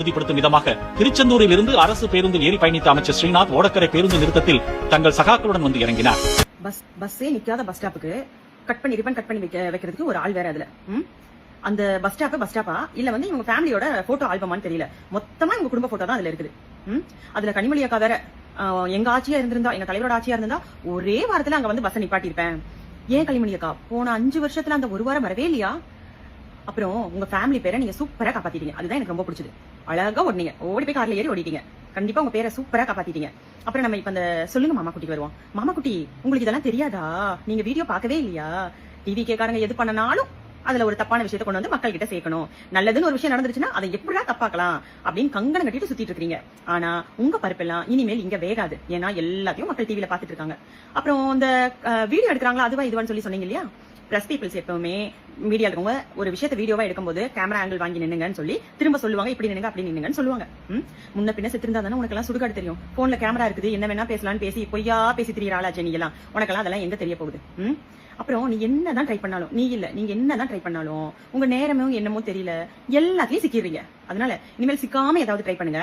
உறுதிப்படுத்தும் விதமாக திருச்செந்தூரில் இருந்து அரசு பேருந்தில் ஏறி பயணித்த அமைச்சர் ஸ்ரீநாத் ஓடக்கரை பேருந்து நிறுத்தத்தில் தங்கள் சகாக்களுடன் வந்து இறங்கினார். பஸ்ஸே நிக்காத பஸ் ஸ்டாப்புக்கு ரிப்பன் கட் பண்ணி வைக்கிறதுக்கு ஒரு ஆள் வேற அதுல. அந்த பஸ் ஸ்டாப்பா இல்ல வந்து இவங்க ஃபேமிலியோட போட்டோ ஆல்பமான்னு தெரியல. மொத்தமா இவங்க குடும்ப போட்டோ தான் அதுல இருக்குது. அதுல கனிமொழி அக்கா வேற எங்க ஆட்சியா இருந்திருந்தா, எங்க தலைவரோட ஆட்சியா இருந்திருந்தா ஒரே வாரத்துல அங்க வந்து பஸ் நிப்பாட்டி இருப்பேன். ஏன் கனிமொழி அக்கா போன 5 வருஷத்துல அந்த ஒரு வாரம் வரவே இல்லையா? அப்புறம் உங்க ஃபேமிலி பேரை நீங்க சூப்பரா காப்பாத்திட்டீங்க. அதுதான் எனக்கு ரொம்ப பிடிச்சது. அழகா ஓடினீங்க, ஓடி போய் கார்ல ஏறி ஓடிட்டீங்க. கண்டிப்பா உங்க பேரை சூப்பரா காப்பாத்திட்டீங்க. அப்புறம் நம்ம இப்ப அந்த சொல்லுங்க மாமா குட்டிக்கு வருவோம். மாமா குட்டி, உங்களுக்கு இதெல்லாம் தெரியாதா? நீங்க வீடியோ பார்க்கவே இல்லையா? டிவி கேக்காரங்க எது பண்ணனாலும் அதுல ஒரு தப்பான விஷயத்தை கொண்டு வந்து மக்கள் கிட்ட சேர்க்கணும். நல்லதுன்னு ஒரு விஷயம் நடந்துருச்சுன்னா அதை எப்படிடா தப்பாக்கலாம் அப்படின்னு கங்கணம் கட்டிட்டு சுத்திட்டு இருக்கீங்க. ஆனா உங்க பருப்பெல்லாம் இனிமேல் இங்க வேகாது. ஏன்னா எல்லாத்தையும் மக்கள் டிவில பாத்துட்டு இருக்காங்க. அப்புறம் இந்த வீடியோ எடுக்கிறாங்களா அதுவா இதுவான்னு சொல்லி சொன்னீங்க இல்லையா? பிரஸ் பீப்பிள்ஸ் எப்பவுமே மீடியா இருக்கவங்க ஒரு விஷயத்தை வீடியோவா எடுக்கும்போது கேமரா ஆங்கிள் வாங்கி நின்னுங்கன்னு சொல்லி திரும்ப சொல்லுவாங்க, இப்படி நின்னுங்க அப்படி நின்னுங்கன்னு சொல்லுவாங்க. முன்ன பின்ன செத்திருந்தா தானே உனக்கு எல்லாம் சுடுகாடு தெரியும். போன்ல கேமரா இருக்குது, என்ன வேணா பேசலாம்னு பேசி பொய்யா பேசி திரியறாளா நீங்க எல்லாம்? உனக்கெல்லாம் அதெல்லாம் எங்க தெரிய போகுது? அப்புறம் நீ என்னதான் ட்ரை பண்ணாலும், நீங்க என்னதான் ட்ரை பண்ணாலும் உங்க நேரமும் என்னமோ தெரியல, எல்லாத்தையும் சிக்கிடுறீங்க. அதனால இனிமேல் சிக்காம ஏதாவது ட்ரை பண்ணுங்க.